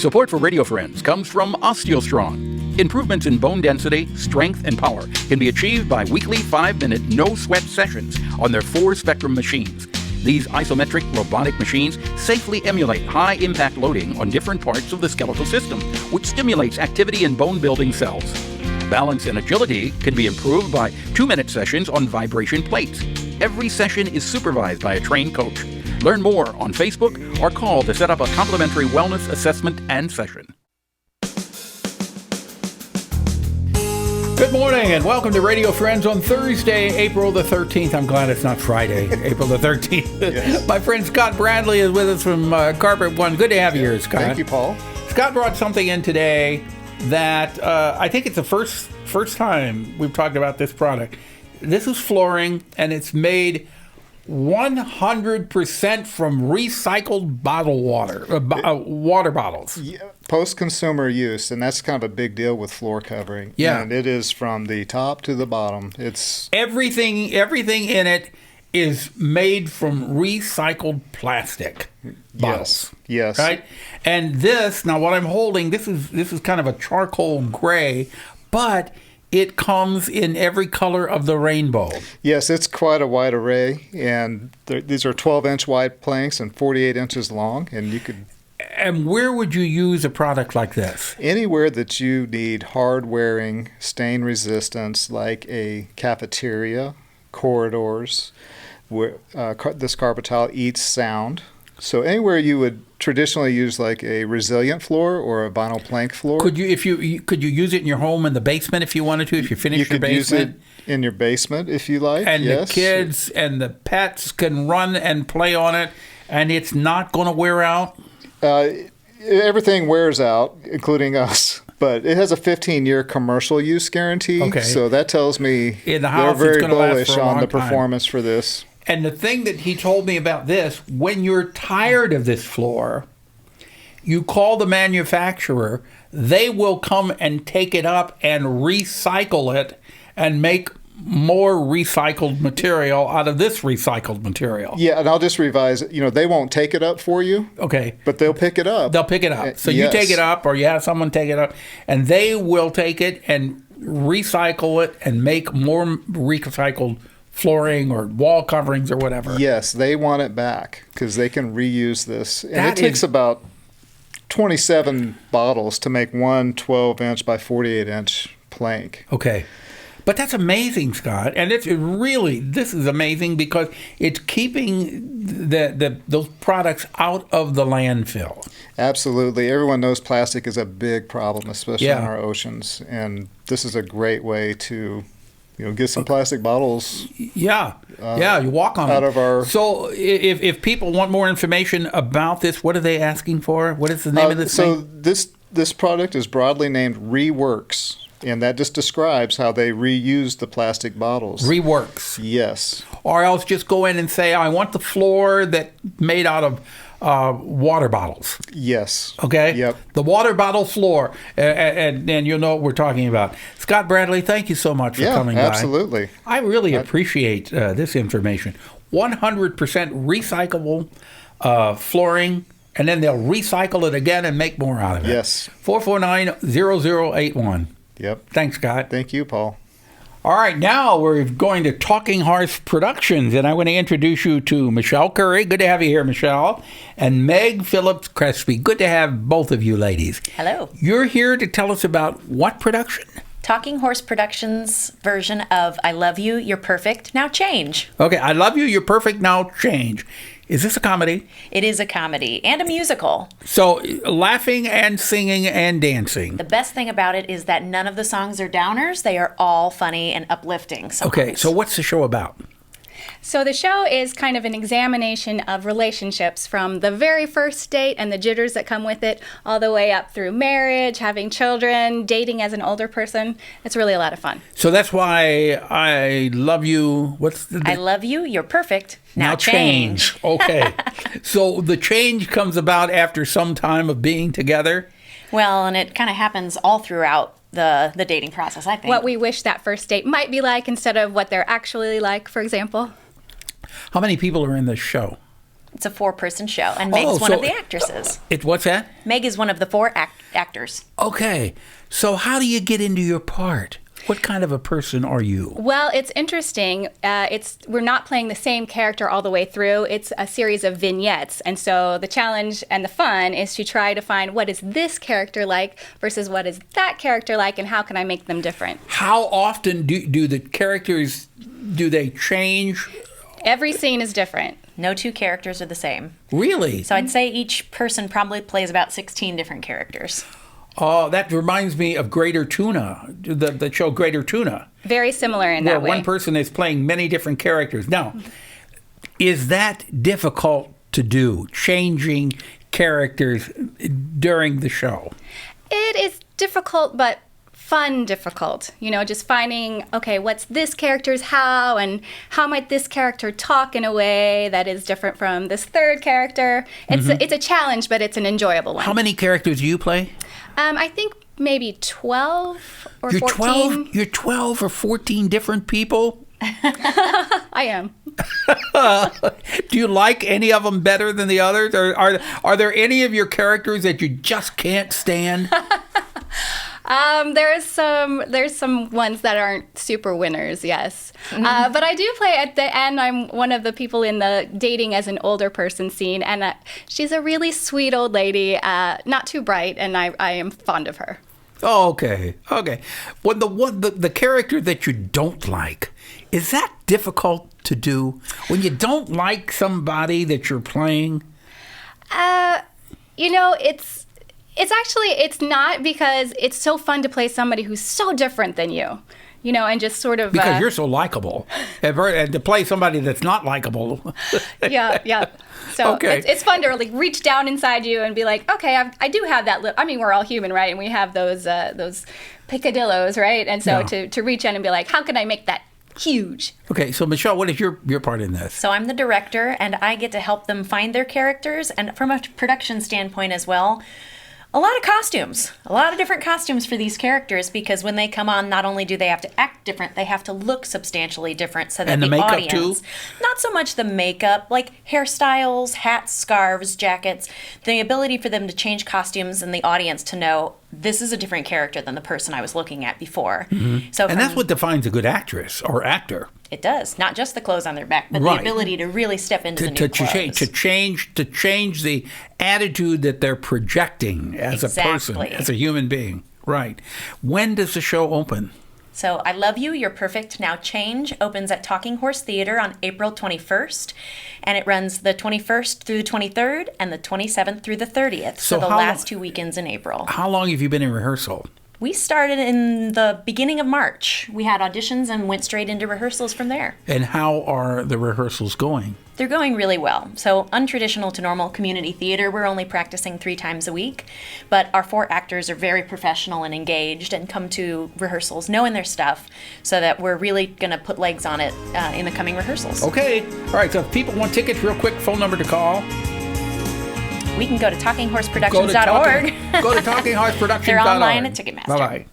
Support for Radio Friends comes from OsteoStrong. Improvements in bone density, strength, and power can be achieved by weekly 5-minute no-sweat sessions on their 4-Spectrum machines. These isometric robotic machines safely emulate high-impact loading on different parts of the skeletal system, which stimulates activity in bone-building cells. Balance and agility can be improved by 2-minute sessions on vibration plates. Every session is supervised by a trained coach. Learn more on Facebook or call to set up a complimentary wellness assessment and session. Good morning and welcome to Radio Friends on Thursday, April the 13th. I'm glad it's not Friday, April the 13th. Yes. My friend Scott Bradley is with us from Carpet One. Good to have you here, Scott. Thank you, Paul. Scott brought something in today that I think it's the first time we've talked about this product. This is flooring, and it's made 100% from recycled bottled water, water bottles. Yeah, post-consumer use, and that's kind of a big deal with floor covering. Yeah. And it is from the top to the bottom. It's everything in it is made from recycled plastic bottles. Yes. Right? And this, now what I'm holding, this is kind of a charcoal gray, but it comes in every color of the rainbow. Yes, it's quite a wide array, and these are 12-inch wide planks and 48 inches long, and you could... And where would you use a product like this? Anywhere that you need hard-wearing, stain resistance, like a cafeteria, corridors, where this carpet tile eats sound. So anywhere you would traditionally use like a resilient floor or a vinyl plank floor. Could you use it in your home in the basement if you wanted to, if you finished your basement? You could use it in your basement if you like. And yes. The kids and the pets can run and play on it, and it's not going to wear out? Everything wears out, including us. But it has a 15-year commercial use guarantee. Okay. So that tells me in the house, they're very it's gonna bullish last for a on the long time. performance for this. And the thing that he told me about this, when you're tired of this floor, you call the manufacturer, they will come and take it up and recycle it and make more recycled material out of this recycled material. Yeah, and I'll just revise it. They won't take it up for you. Okay. But they'll pick it up. They'll pick it up. So yes. You take it up or you have someone take it up, and they will take it and recycle it and make more recycled flooring or wall coverings or whatever. Yes, they want it back because they can reuse this. And it takes about 27 bottles to make one 12-inch by 48-inch plank. Okay. But that's amazing, Scott. And this is amazing because it's keeping those products out of the landfill. Absolutely. Everyone knows plastic is a big problem, especially in our oceans. And this is a great way to get some plastic bottles. You walk on out them. Of our. So if people want more information about this, what are they asking for? What is the name of this thing? So this product is broadly named Reworks, and that just describes how they reuse the plastic bottles. Reworks. Yes. Or else just go in and say, I want the floor that made out of water bottles. Yes. Okay? Yep. The water bottle floor. And you'll know what we're talking about. Scott Bradley, thank you so much for coming by. Absolutely. I really appreciate this information. 100% recyclable flooring, and then they'll recycle it again and make more out of it. Yes. 449-0081. Yep. Thanks, Scott. Thank you, Paul. All right, now we're going to Talking Horse Productions, and I want to introduce you to Michele Curry. Good to have you here, Michele. And Meg Phillips Crespy. Good to have both of you ladies. Hello. You're here to tell us about what production? Talking Horse Productions version of I Love You, You're Perfect, Now Change. Okay, I Love You, You're Perfect, Now Change. Is this a comedy? It is a comedy and a musical. So laughing and singing and dancing. The best thing about it is that none of the songs are downers. They are all funny and uplifting songs. Okay, so what's the show about? So the show is kind of an examination of relationships from the very first date and the jitters that come with it, all the way up through marriage, having children, dating as an older person. It's really a lot of fun. So that's why I love you. I love you, you're perfect. Now change. Okay. So the change comes about after some time of being together? Well, and it kind of happens all throughout the dating process, I think. What we wish that first date might be like instead of what they're actually like, for example. How many people are in this show? It's a 4-person show, and Meg's one so- of the actresses. What's that? Meg is one of the 4 actors. Okay. So how do you get into your part? What kind of a person are you? Well, it's interesting. We're not playing the same character all the way through. It's a series of vignettes. And so the challenge and the fun is to try to find what is this character like versus what is that character like, and how can I make them different. How often do the characters, do they change? Every scene is different. No 2 characters are the same. Really? So I'd say each person probably plays about 16 different characters. Oh, that reminds me of Greater Tuna, the show Greater Tuna. Very similar in where that way. one person is playing many different characters. Now, is that difficult to do, changing characters during the show? It is difficult, but fun difficult. Just finding, okay, what's this character's how, and how might this character talk in a way that is different from this third character. It's a challenge, but it's an enjoyable one. How many characters do you play? I think maybe 12 or You're 14. You're 12 or 14 different people? I am. Do you like any of them better than the others? Or are there any of your characters that you just can't stand? There's some ones that aren't super winners, yes. But I do play at the end. I'm one of the people in the dating as an older person scene, and she's a really sweet old lady, not too bright, and I am fond of her. Oh, okay. When the character that you don't like, is that difficult to do? When you don't like somebody that you're playing? It's not, because it's so fun to play somebody who's so different than you, and just sort of... Because you're so likable. And to play somebody that's not likable. Yeah. So Okay. it's fun to really reach down inside you and be like, okay, I do have that. We're all human, right? And we have those picadillos, right? And so to reach in and be like, how can I make that huge? Okay, so Michele, what is your part in this? So I'm the director, and I get to help them find their characters, and from a production standpoint as well, a lot of costumes, a lot of different costumes for these characters, because when they come on, not only do they have to act different, they have to look substantially different, so that And the the makeup, audience, too? not so much the makeup, like hairstyles, hats, scarves, jackets, the ability for them to change costumes and the audience to know this is a different character than the person I was looking at before. So And that's what defines a good actress or actor. it does, not just the clothes on their back, but Right. the ability to really step into the new To clothes. change the attitude that they're projecting as a person, Exactly. as a human being. Right. When does the show open? So I Love You, You're Perfect, Now Change opens at Talking Horse Theater on April 21st, and it runs the 21st through the 23rd and the 27th through the 30th, so the how last 2 weekends in April. How long have you been in rehearsal? We started in the beginning of March. We had auditions and went straight into rehearsals from there. And how are the rehearsals going? They're going really well. So untraditional to normal community theater, we're only practicing 3 times a week, but our 4 actors are very professional and engaged and come to rehearsals knowing their stuff, so that we're really going to put legs on it in the coming rehearsals. Okay. All right. So if people want tickets, real quick, phone number to call. We can go to talkinghorseproductions.org. Go to talkinghorseproductions.org. They're online at Ticketmaster. Bye-bye.